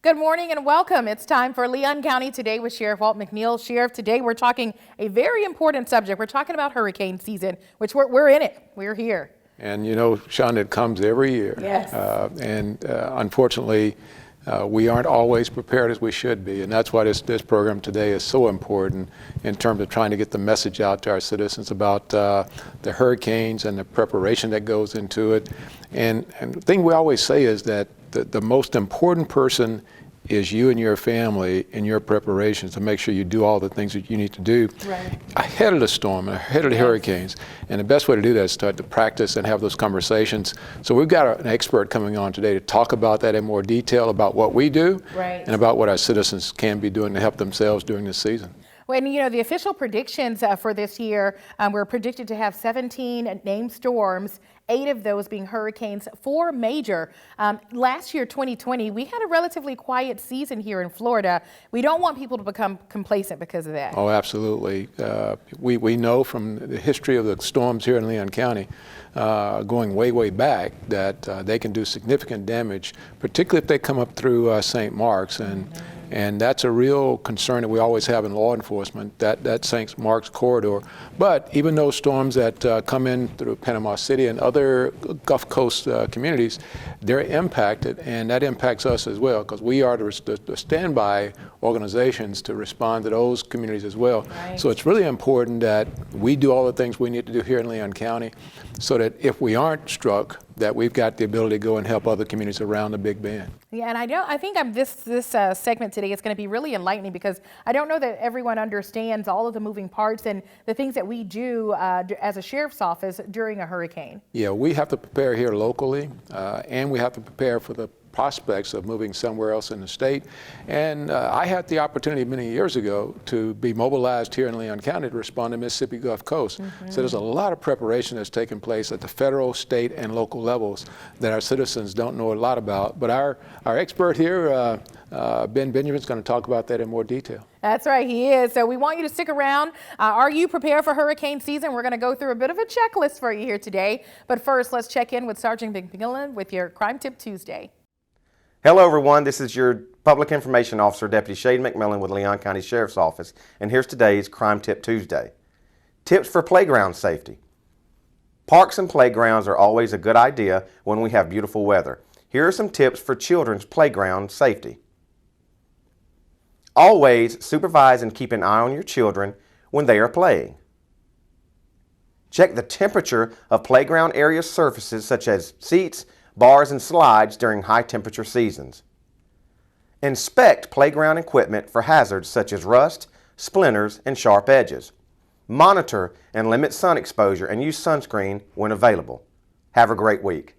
Good morning and welcome. It's time for Leon County Today with Sheriff Walt McNeil. Sheriff, today we're talking a very important subject. We're talking about hurricane season, which we're in it. We're here. And you know, Sean, it comes every year. Yes. Unfortunately, we aren't always prepared as we should be. And that's why this program today is so important in terms of trying to get the message out to our citizens about the hurricanes and the preparation that goes into it. And the thing we always say is that the most important person is you and your family in your preparations to make sure you do all the things that you need to do ahead of the storm, ahead of the hurricanes. And the best way to do that is start to practice and have those conversations. So we've got an expert coming on today to talk about that in more detail, about what we do and about what our citizens can be doing to help themselves during this season. When, you know, the official predictions for this year, we're predicted to have 17 named storms, 8 of those being hurricanes, 4 major. Last year, 2020, we had a relatively quiet season here in Florida. We don't want people to become complacent because of that. Oh, absolutely. We know from the history of the storms here in Leon County, going way back, that they can do significant damage, particularly if they come up through St. Mark's. And that's a real concern that we always have in law enforcement, that St. Mark's corridor. But even those storms that come in through Panama City and other Gulf Coast communities, they're impacted, and that impacts us as well, because we are the standby organizations to respond to those communities as well. So it's really important that we do all the things we need to do here in Leon County, so that if we aren't struck, that we've got the ability to go and help other communities around the Big Bend. Yeah, and I think this segment today is going to be really enlightening, because I don't know that everyone understands all of the moving parts and the things that we do as a sheriff's office during a hurricane. Yeah, we have to prepare here locally, and we have to prepare for the prospects of moving somewhere else in the state. And I had the opportunity many years ago to be mobilized here in Leon County to respond to Mississippi Gulf Coast. So there's a lot of preparation that's taking place at the federal, state, and local levels that our citizens don't know a lot about. But our expert here, Ben Benjamin's going to talk about that in more detail. That's right, he is. So we want you to stick around. Are you prepared for hurricane season? We're going to go through a bit of a checklist for you here today. But first, let's check in with Sergeant McMillan with your Crime Tip Tuesday. Hello everyone, this is your Public Information Officer, Deputy Shane McMillan with Leon County Sheriff's Office, and here's today's Crime Tip Tuesday. Tips for playground safety. Parks and playgrounds are always a good idea when we have beautiful weather. Here are some tips for children's playground safety. Always supervise and keep an eye on your children when they are playing. Check the temperature of playground area surfaces such as seats, bars, and slides during high temperature seasons. Inspect playground equipment for hazards such as rust, splinters, and sharp edges. Monitor and limit sun exposure and use sunscreen when available. Have a great week.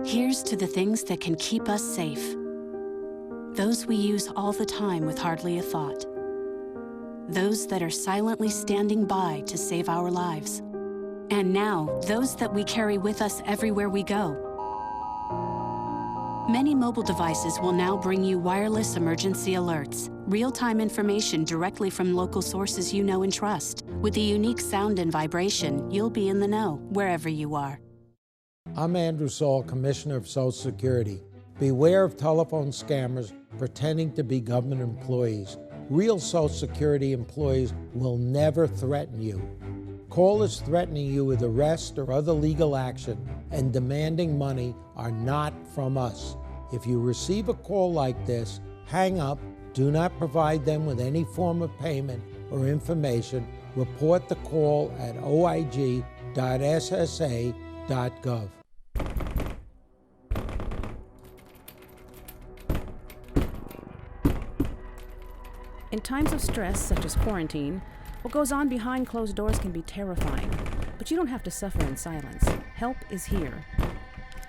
Here's to the things that can keep us safe. Those we use all the time with hardly a thought. Those that are silently standing by to save our lives. And now, those that we carry with us everywhere we go. Many mobile devices will now bring you wireless emergency alerts, real-time information directly from local sources you know and trust. With the unique sound and vibration, you'll be in the know, wherever you are. I'm Andrew Saul, Commissioner of Social Security. Beware of telephone scammers pretending to be government employees. Real Social Security employees will never threaten you. Callers threatening you with arrest or other legal action and demanding money are not from us. If you receive a call like this, hang up, do not provide them with any form of payment or information. Report the call at oig.ssa.gov. In times of stress, such as quarantine, what goes on behind closed doors can be terrifying, but you don't have to suffer in silence. Help is here.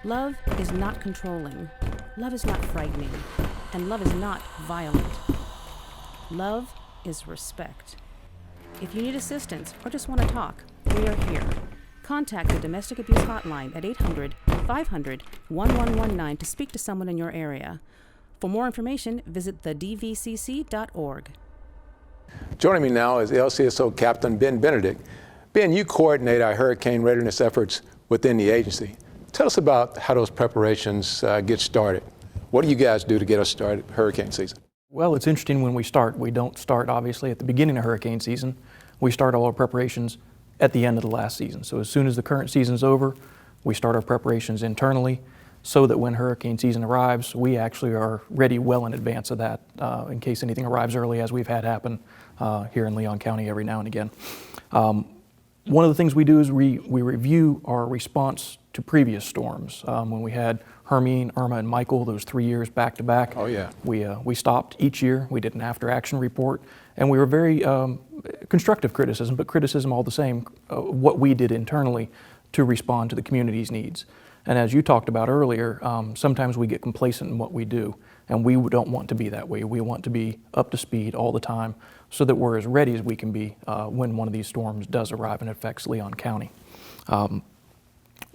Love is not controlling. Love is not frightening. And love is not violent. Love is respect. If you need assistance or just want to talk, we are here. Contact the Domestic Abuse Hotline at 800-500-1119 to speak to someone in your area. For more information, visit thedvcc.org. Joining me now is LCSO Captain Ben Benedict. Ben, you coordinate our hurricane readiness efforts within the agency. Tell us about how those preparations get started. What do you guys do to get us started hurricane season? Well, it's interesting when we start. We don't start, obviously, at the beginning of hurricane season. We start all our preparations at the end of the last season. So as soon as the current season's over, we start our preparations internally so that when hurricane season arrives, we actually are ready well in advance of that in case anything arrives early, as we've had happen here in Leon County every now and again. One of the things we do is we review our response to previous storms. When we had Hermine, Irma, and Michael, those 3 years back to back, Oh, yeah. we stopped each year. We did an after-action report, and we were very constructive criticism, but criticism all the same, what we did internally to respond to the community's needs. And as you talked about earlier, sometimes we get complacent in what we do, and we don't want to be that way. We want to be up to speed all the time so that we're as ready as we can be when one of these storms does arrive and affects Leon County.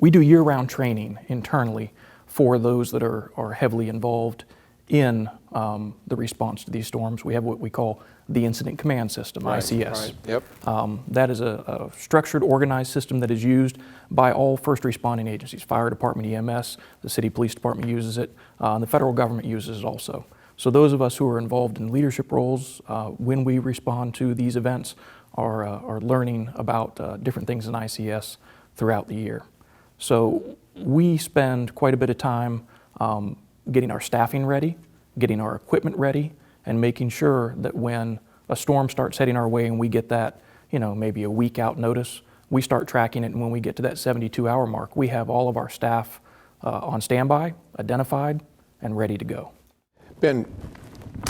We do year-round training internally for those that are heavily involved in the response to these storms. We have what we call the Incident Command System, ICS. Right. Yep. That is a structured, organized system that is used by all first responding agencies. Fire department, EMS, the city police department uses it, and the federal government uses it also. So those of us who are involved in leadership roles when we respond to these events are learning about different things in ICS throughout the year. So we spend quite a bit of time getting our staffing ready, getting our equipment ready, and making sure that when a storm starts heading our way and we get that, maybe a week out notice, we start tracking it, and when we get to that 72-hour mark, we have all of our staff on standby, identified, and ready to go. Ben,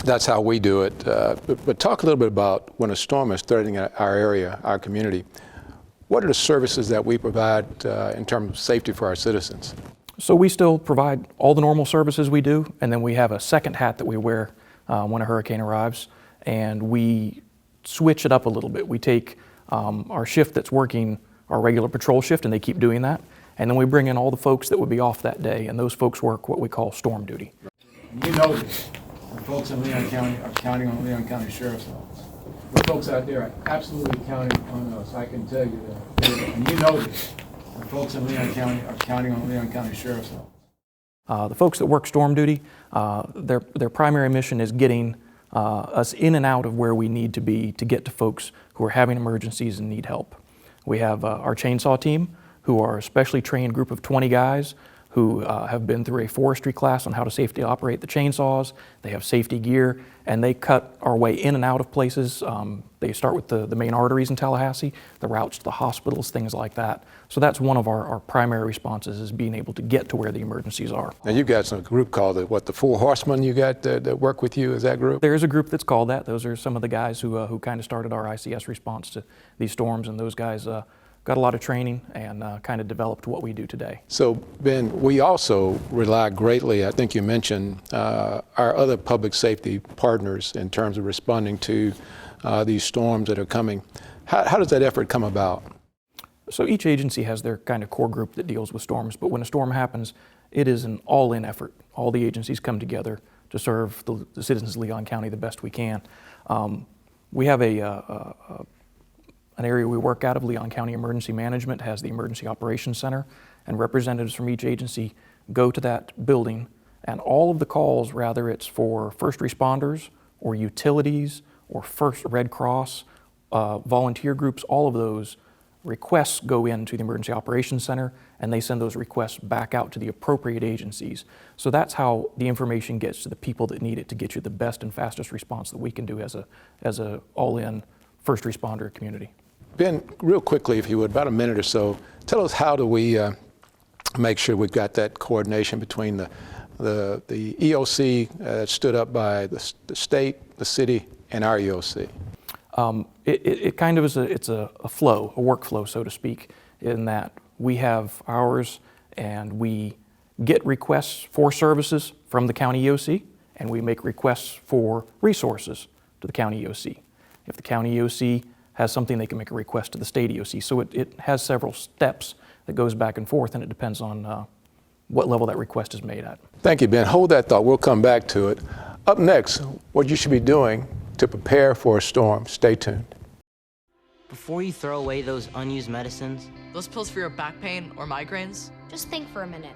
that's how we do it. But talk a little bit about when a storm is threatening our area, our community. What are the services that we provide in terms of safety for our citizens? So we still provide all the normal services we do, and then we have a second hat that we wear when a hurricane arrives, and we switch it up a little bit. We take our shift that's working, our regular patrol shift, and they keep doing that, and then we bring in all the folks that would be off that day, and those folks work what we call storm duty. You know this. The folks in Leon County are counting on Leon County Sheriff's Office. The folks out there are absolutely counting on us. I can tell you that. And you know this. The folks in Leon County are counting on Leon County Sheriff's Office. The folks that work storm duty, their primary mission is getting us in and out of where we need to be to get to folks who are having emergencies and need help. We have our chainsaw team, who are a specially trained group of 20 guys who have been through a forestry class on how to safely operate the chainsaws. They have safety gear, and they cut our way in and out of places. They start with the main arteries in Tallahassee, the routes to the hospitals, things like that. So that's one of our primary responses, is being able to get to where the emergencies are. Now you've got some group called the Four Horsemen you got that work with you. Is that group? There is a group that's called that. Those are some of the guys who kind of started our ICS response to these storms, and those guys got a lot of training and kind of developed what we do today. So, Ben, we also rely greatly, I think you mentioned, our other public safety partners in terms of responding to these storms that are coming. How does that effort come about? So each agency has their kind of core group that deals with storms, but when a storm happens, it is an all-in effort. All the agencies come together to serve the citizens of Leon County the best we can. We have an area we work out of. Leon County Emergency Management has the Emergency Operations Center, and representatives from each agency go to that building, and all of the calls, whether it's for first responders or utilities or First Red Cross, volunteer groups, all of those requests go into the Emergency Operations Center, and they send those requests back out to the appropriate agencies. So that's how the information gets to the people that need it to get you the best and fastest response that we can do as a all-in first responder community. Ben, real quickly, if you would, about a minute or so, tell us how do we make sure we've got that coordination between the EOC that's stood up by the state, the city, and our EOC? It kind of is a flow, a workflow, so to speak, in that we have ours and we get requests for services from the county EOC, and we make requests for resources to the county EOC. If the county EOC has something, they can make a request to the state EOC. So it has several steps that goes back and forth, and it depends on what level that request is made at. Thank you, Ben. Hold that thought. We'll come back to it. Up next, what you should be doing to prepare for a storm. Stay tuned. Before you throw away those unused medicines, Those pills for your back pain or migraines? Just think for a minute.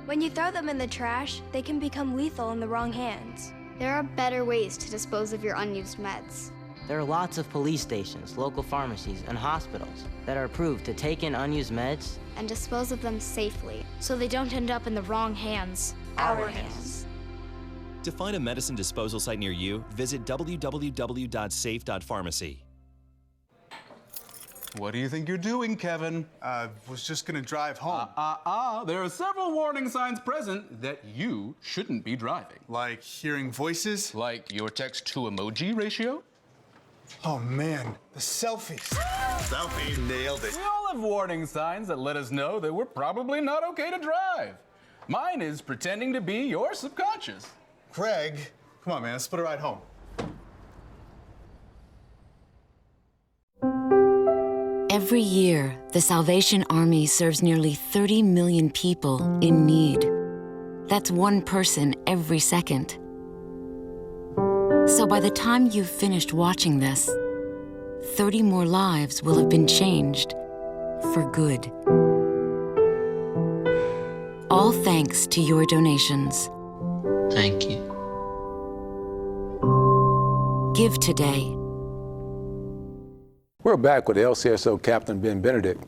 When you throw them in the trash, they can become lethal in the wrong hands. There are better ways to dispose of your unused meds. There are lots of police stations, local pharmacies, and hospitals that are approved to take in unused meds And dispose of them safely, so they don't end up in the wrong hands. Our hands. To find a medicine disposal site near you, visit www.safe.pharmacy. What do you think you're doing, Kevin? Was just gonna drive home. There are several warning signs present that you shouldn't be driving. Like hearing voices? Like your text-to-emoji ratio? Oh man, the selfies. Selfie, nailed it. We all have warning signs that let us know that we're probably not okay to drive. Mine is pretending to be your subconscious. Craig, come on man, let's split a ride home. Every year, the Salvation Army serves nearly 30 million people in need. That's one person every second. So by the time you've finished watching this, 30 more lives will have been changed for good. All thanks to your donations. Thank you. Give today. We're back with LCSO Captain Ben Benedict.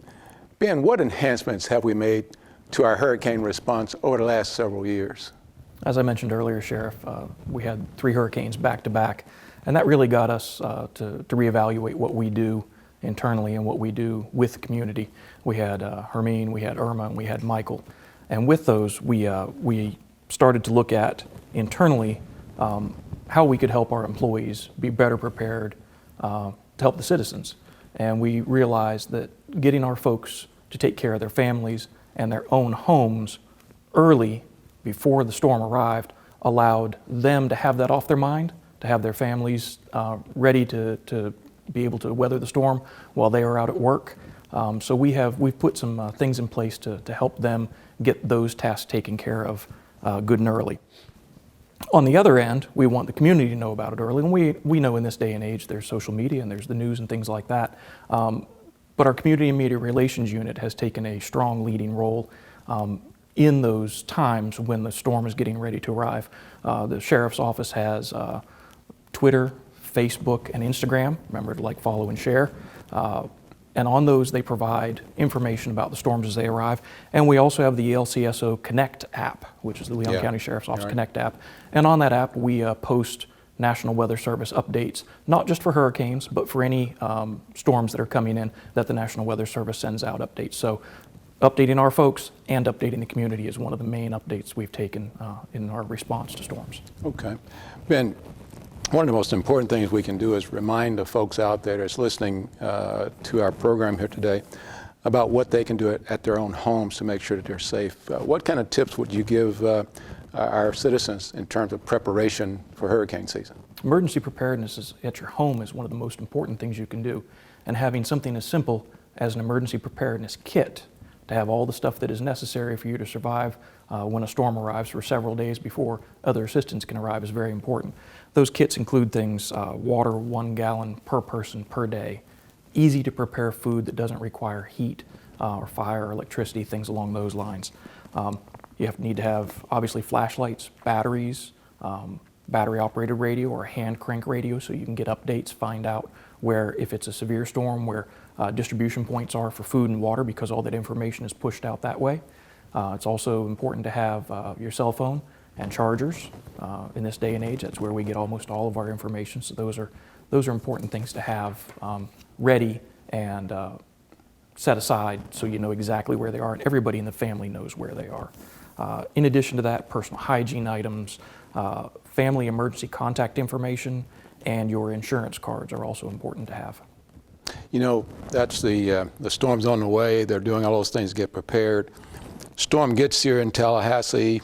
Ben, what enhancements have we made to our hurricane response over the last several years? As I mentioned earlier, Sheriff, we had 3 hurricanes back to back, and that really got us to reevaluate what we do internally and what we do with the community. We had Hermine, we had Irma, and we had Michael. And with those, we started to look at internally how we could help our employees be better prepared to help the citizens. And we realized that getting our folks to take care of their families and their own homes early before the storm arrived allowed them to have that off their mind, to have their families ready to be able to weather the storm while they are out at work. So we've put some things in place to help them get those tasks taken care of good and early. On the other end, we want the community to know about it early, and we know in this day and age there's social media and there's the news and things like that. But our Community and Media Relations Unit has taken a strong leading role in those times when the storm is getting ready to arrive. The Sheriff's Office has Twitter, Facebook, and Instagram. Remember to like, follow, and share. And on those, they provide information about the storms as they arrive. And we also have the LCSO Connect app, which is the Leon County Sheriff's Office Connect app. And on that app, we post National Weather Service updates, not just for hurricanes, but for any storms that are coming in that the National Weather Service sends out updates. So updating our folks and updating the community is one of the main updates we've taken in our response to storms. Okay. Ben, one of the most important things we can do is remind the folks out there that's listening to our program here today about what they can do at their own homes to make sure that they're safe. What kind of tips would you give our citizens in terms of preparation for hurricane season? Emergency preparedness at your home is one of the most important things you can do. And having something as simple as an emergency preparedness kit to have all the stuff that is necessary for you to survive when a storm arrives for several days before other assistance can arrive is very important. Those kits include things, water 1 gallon per person per day, easy to prepare food that doesn't require heat or fire or electricity, things along those lines. You need to have, obviously, flashlights, batteries, battery-operated radio or a hand crank radio so you can get updates, find out where, if it's a severe storm, where distribution points are for food and water, because all that information is pushed out that way. It's also important to have your cell phone and chargers. In this day and age, that's where we get almost all of our information. So those are important things to have ready and set aside so you know exactly where they are, and everybody in the family knows where they are. In addition to that, personal hygiene items, family emergency contact information, and your insurance cards are also important to have. You know, that's the storm's on the way. They're doing all those things to get prepared. Storm gets here in Tallahassee,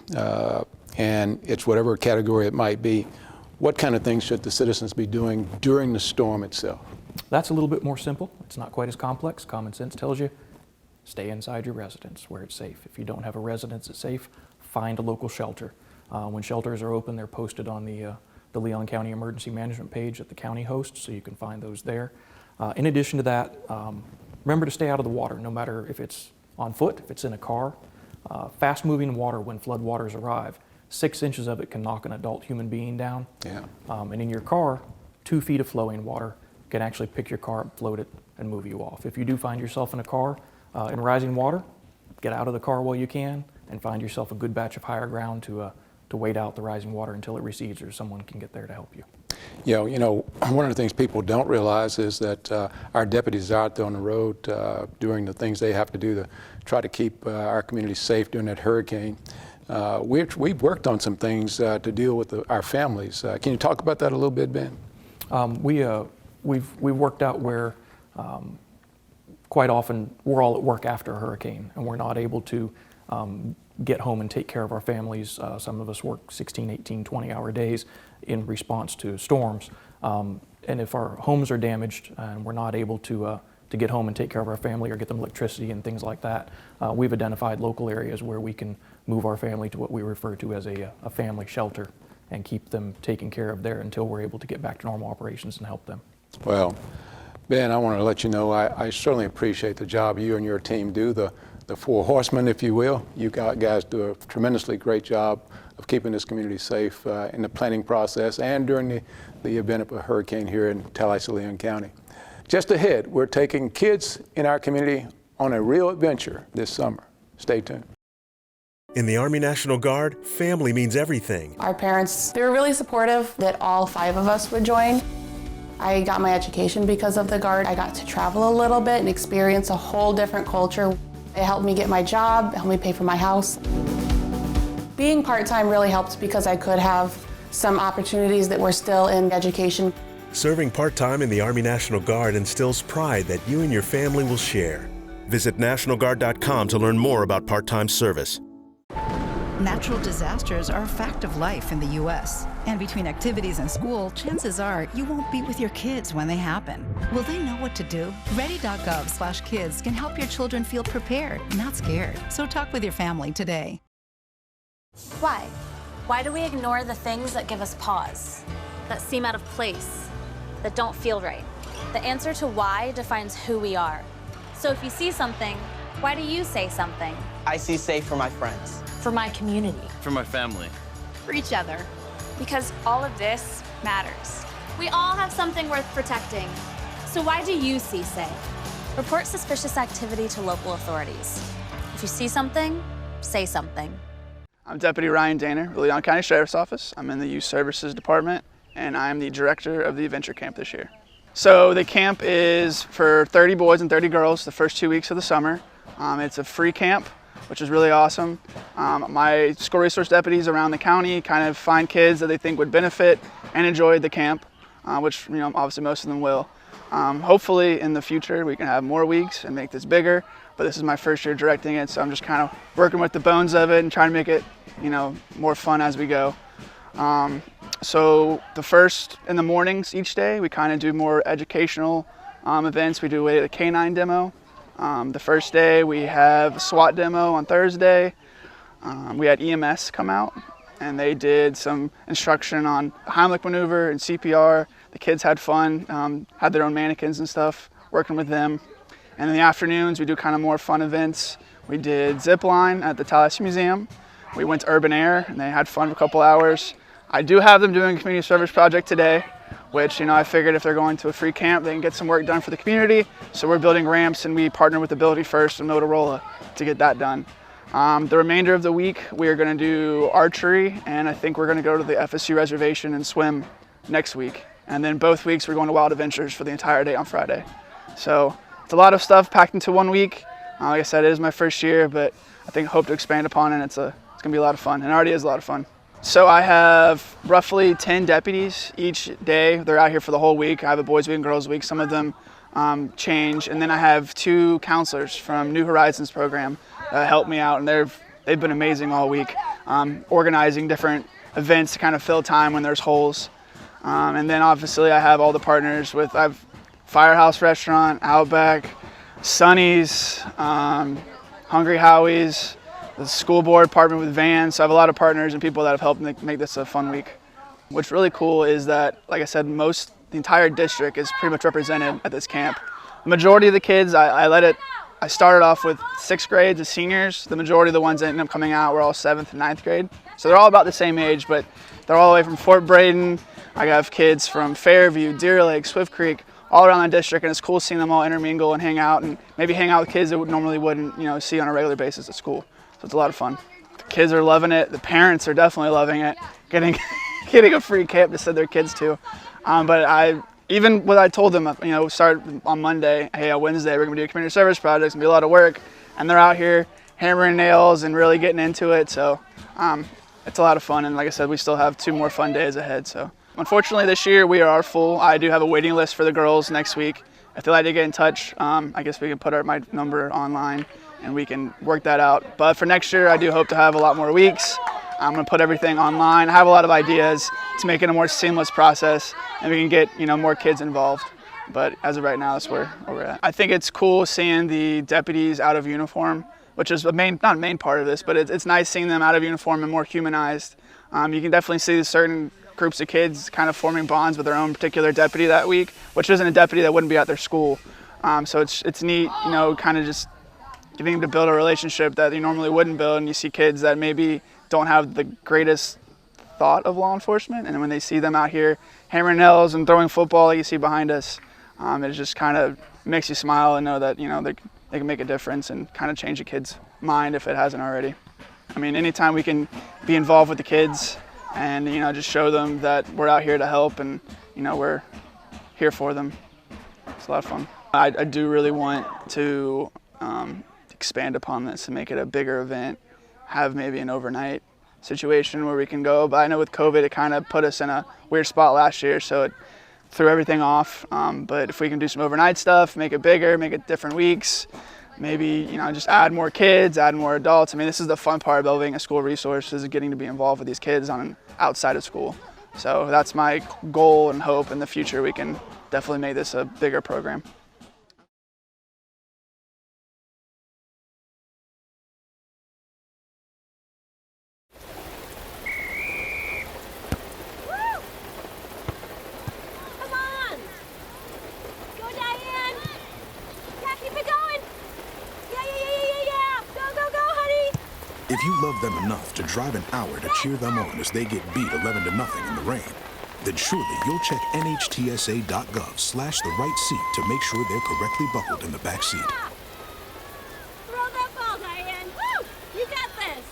and it's whatever category it might be. What kind of things should the citizens be doing during the storm itself? That's a little bit more simple. It's not quite as complex. Common sense tells you, stay inside your residence where it's safe. If you don't have a residence that's safe, find a local shelter. When shelters are open, they're posted on the Leon County Emergency Management page that the county hosts, so you can find those there. In addition to that, remember to stay out of the water, no matter if it's on foot, if it's in a car. Fast-moving water when floodwaters arrive, 6 inches of it can knock an adult human being down. Yeah. And in your car, 2 feet of flowing water can actually pick your car up, float it, and move you off. If you do find yourself in a car in rising water, get out of the car while you can and find yourself a good batch of higher ground to wait out the rising water until it recedes or someone can get there to help you. Yeah, you know, one of the things people don't realize is that our deputies are out there on the road doing the things they have to do to try to keep our community safe during that hurricane. We've worked on some things to deal with our families. Can you talk about that a little bit, Ben? We've worked out where quite often we're all at work after a hurricane and we're not able to get home and take care of our families. Some of us work 16, 18, 20-hour days in response to storms. And if our homes are damaged and we're not able to get home and take care of our family or get them electricity and things like that, we've identified local areas where we can move our family to what we refer to as a family shelter and keep them taken care of there until we're able to get back to normal operations and help them. Well, Ben, I want to let you know I certainly appreciate the job you and your team do, the Four Horsemen, if you will. You guys do a tremendously great job of keeping this community safe in the planning process and during the event of a hurricane here in Tallahassee, Leon County. Just ahead, we're taking kids in our community on a real adventure this summer. Stay tuned. In the Army National Guard, family means everything. Our parents, they were really supportive that all 5 of us would join. I got my education because of the Guard. I got to travel a little bit and experience a whole different culture. It helped me get my job, it helped me pay for my house. Being part-time really helped because I could have some opportunities that were still in education. Serving part-time in the Army National Guard instills pride that you and your family will share. Visit NationalGuard.com to learn more about part-time service. Natural disasters are a fact of life in the U.S. And between activities and school, chances are you won't be with your kids when they happen. Will they know what to do? Ready.gov/kids can help your children feel prepared, not scared. So talk with your family today. Why? Why do we ignore the things that give us pause, that seem out of place, that don't feel right? The answer to why defines who we are. So if you see something, why do you say something? I see safe for my friends. For my community. For my family. For each other. Because all of this matters. We all have something worth protecting. So why do you see safe? Report suspicious activity to local authorities. If you see something, say something. I'm Deputy Ryan Danner, with the Leon County Sheriff's Office. I'm in the Youth Services Department, and I'm the director of the Adventure Camp this year. So the camp is for 30 boys and 30 girls the first 2 weeks of the summer. It's a free camp, which is really awesome. My school resource deputies around the county kind of find kids that they think would benefit and enjoy the camp, which obviously most of them will. Hopefully in the future we can have more weeks and make this bigger, but this is my first year directing it, so I'm just kind of working with the bones of it and trying to make it more fun as we go. So the first in the mornings each day we kind of do more educational events. We do a Canine Demo. The first day we have a SWAT demo on Thursday. We had EMS come out and they did some instruction on Heimlich maneuver and CPR. The kids had fun, had their own mannequins and stuff, working with them. And in the afternoons we do kind of more fun events. We did zip line at the Tallahassee Museum. We went to Urban Air and they had fun for a couple hours. I do have them doing a community service project today, which I figured if they're going to a free camp, they can get some work done for the community. So we're building ramps and we partner with Ability First and Motorola to get that done. The remainder of the week, we are going to do archery, and I think we're going to go to the FSU reservation and swim next week. And then both weeks, we're going to Wild Adventures for the entire day on Friday. So it's a lot of stuff packed into 1 week. Like I said, it is my first year, but I think hope to expand upon it. It's going to be a lot of fun, and it already is a lot of fun. So I have roughly 10 deputies each day. They're out here for the whole week. I have a boys week and girls week. Some of them change. And then I have 2 counselors from New Horizons program help me out. And they've been amazing all week, organizing different events to kind of fill time when there's holes. And then obviously I have all the partners I have Firehouse Restaurant, Outback, Sonny's, Hungry Howie's, the school board partnered with vans, so I have a lot of partners and people that have helped make this a fun week. What's really cool is that, like I said, the entire district is pretty much represented at this camp. The majority of the kids, I I started off with 6th grade, the seniors. The majority of the ones that ended up coming out were all 7th and 9th grade. So they're all about the same age, but they're all the way from Fort Braden. I have kids from Fairview, Deer Lake, Swift Creek, all around the district, and it's cool seeing them all intermingle and hang out, and maybe hang out with kids that normally wouldn't, see on a regular basis at school. So it's a lot of fun. The kids are loving it. The parents are definitely loving it. Getting a free camp to send their kids to. But even what I told them, start on Monday, hey, on Wednesday we're gonna do a community service project. It's gonna be a lot of work, and they're out here hammering nails and really getting into it. So it's a lot of fun, and like I said, we still have 2 more fun days ahead. So unfortunately this year we are full. I do have a waiting list for the girls next week. If they'd like to get in touch, I guess we can put my number online and we can work that out. But for next year, I do hope to have a lot more weeks. I'm gonna put everything online. I have a lot of ideas to make it a more seamless process, and we can get more kids involved. But as of right now, that's where we're at. I think it's cool seeing the deputies out of uniform, which is not a main part of this, but it's nice seeing them out of uniform and more humanized. You can definitely see certain groups of kids kind of forming bonds with their own particular deputy that week, which isn't a deputy that wouldn't be at their school. So it's neat, kind of just getting to build a relationship that you normally wouldn't build, and you see kids that maybe don't have the greatest thought of law enforcement, and when they see them out here hammering nails and throwing football like you see behind us, it just kind of makes you smile and know that they can make a difference and kind of change a kid's mind if it hasn't already. I mean, anytime we can be involved with the kids and just show them that we're out here to help and we're here for them, it's a lot of fun. I do really want to expand upon this and make it a bigger event, have maybe an overnight situation where we can go. But I know with COVID, it kind of put us in a weird spot last year, so it threw everything off. But if we can do some overnight stuff, make it bigger, make it different weeks, maybe just add more kids, add more adults. I mean, this is the fun part about being a school resource, is getting to be involved with these kids outside of school. So that's my goal and hope in the future. We can definitely make this a bigger program. If you love them enough to drive an hour to cheer them on as they get beat 11-0 in the rain, then surely you'll check NHTSA.gov/the right seat to make sure they're correctly buckled in the back seat. Throw that ball, Diane. Woo! You got this.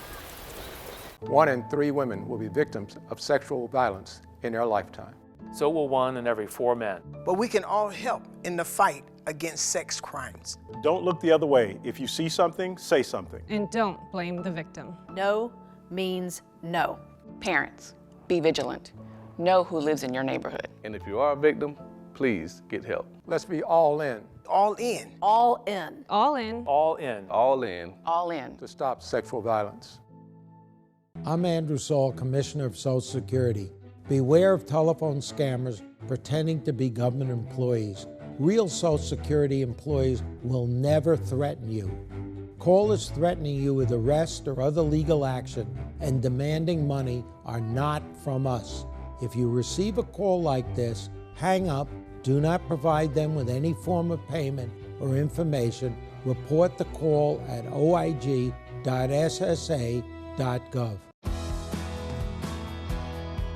1 in 3 women will be victims of sexual violence in their lifetime. So will 1 in every 4 men. But we can all help in the fight against sex crimes. Don't look the other way. If you see something, say something. And don't blame the victim. No means no. Parents, be vigilant. Know who lives in your neighborhood. And if you are a victim, please get help. Let's be all in. All in. All in. All in. All in. All in. All in. To stop sexual violence. I'm Andrew Saul, Commissioner of Social Security. Beware of telephone scammers pretending to be government employees. Real Social Security employees will never threaten you. Callers threatening you with arrest or other legal action and demanding money are not from us. If you receive a call like this, hang up, do not provide them with any form of payment or information. Report the call at oig.ssa.gov.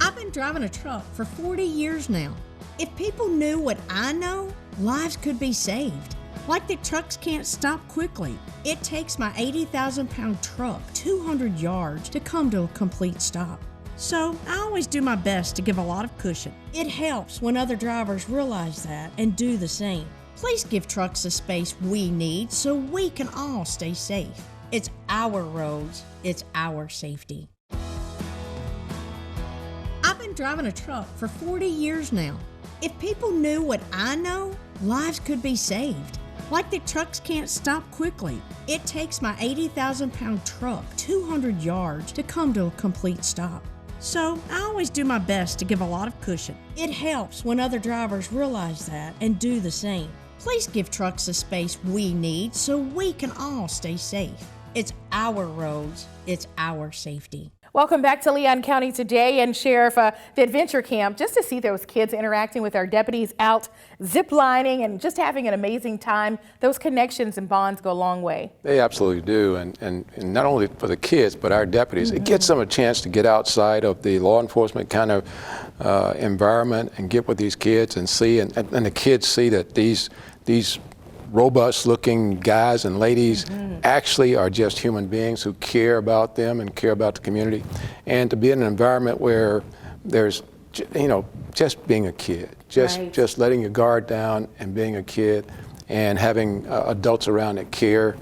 I've been driving a truck for 40 years now. If people knew what I know, lives could be saved. Like the trucks can't stop quickly. It takes my 80,000-pound truck 200 yards to come to a complete stop. So I always do my best to give a lot of cushion. It helps when other drivers realize that and do the same. Please give trucks the space we need so we can all stay safe. It's our roads, it's our safety. I've been driving a truck for 40 years now. If people knew what I know, lives could be saved. Like the trucks can't stop quickly. It takes my 80,000-pound truck 200 yards to come to a complete stop. So I always do my best to give a lot of cushion. It helps when other drivers realize that and do the same. Please give trucks the space we need so we can all stay safe. It's our roads, it's our safety. Welcome back to Leon County Today, and Sheriff, the Adventure Camp, just to see those kids interacting with our deputies out zip-lining and just having an amazing time. Those connections and bonds go a long way. They absolutely do, and not only for the kids, but our deputies. It gives them a chance to get outside of the law enforcement kind of environment and get with these kids and see, and the kids see that these robust-looking guys and ladies actually are just human beings who care about them and care about the community. And to be in an environment where there's, just being a kid, just letting your guard down and being a kid and having adults around that care.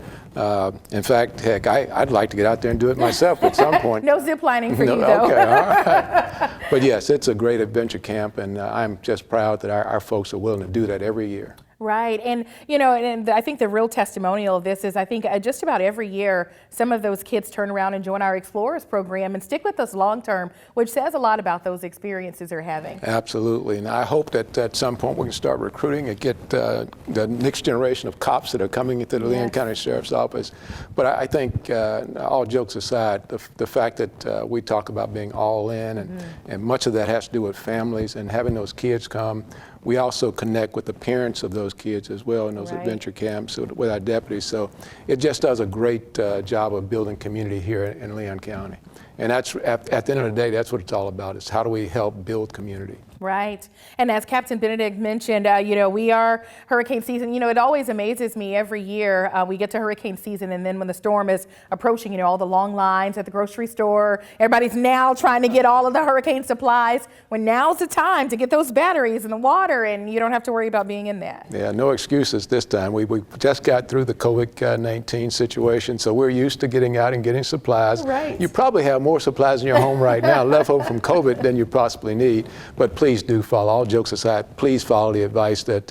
In fact, heck, I'd like to get out there and do it myself at some point. No zip lining for you, though. Okay, all right. But yes, it's a great adventure camp, and I'm just proud that our folks are willing to do that every year. Right, and and I think the real testimonial of this is I think just about every year some of those kids turn around and join our Explorers program and stick with us long term, which says a lot about those experiences they're having. Absolutely, and I hope that at some point we can start recruiting and get the next generation of cops that are coming into the Leon County Sheriff's Office. But I think, all jokes aside, the fact that we talk about being all in, and much of that has to do with families and having those kids come. We also connect with the parents of those kids as well in those adventure camps with our deputies. So it just does a great job of building community here in Leon County. And that's at the end of the day, that's what it's all about, is how do we help build community. Right. And as Captain Benedict mentioned, we are hurricane season. It always amazes me every year we get to hurricane season, and then when the storm is approaching, all the long lines at the grocery store, everybody's now trying to get all of the hurricane supplies, when now's the time to get those batteries and the water, and you don't have to worry about being in that. Yeah, no excuses this time. We just got through the COVID-19 situation, so we're used to getting out and getting supplies. Right. You probably have more supplies in your home right now left over from COVID than you possibly need, but please do follow, all jokes aside, please follow the advice that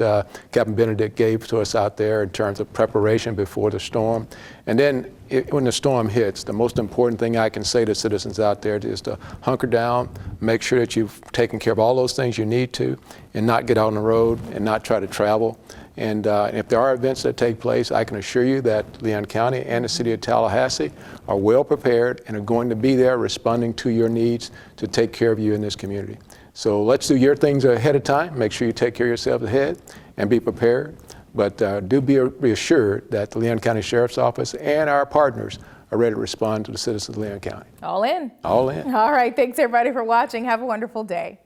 Captain Benedict gave to us out there in terms of preparation before the storm. And then when the storm hits, the most important thing I can say to citizens out there is to hunker down, make sure that you've taken care of all those things you need to, and not get out on the road and not try to travel. And if there are events that take place, I can assure you that Leon County and the city of Tallahassee are well prepared and are going to be there responding to your needs to take care of you in this community. So let's do your things ahead of time. Make sure you take care of yourselves ahead and be prepared. But do be reassured that the Leon County Sheriff's Office and our partners are ready to respond to the citizens of Leon County. All in. All in. All right. Thanks, everybody, for watching. Have a wonderful day.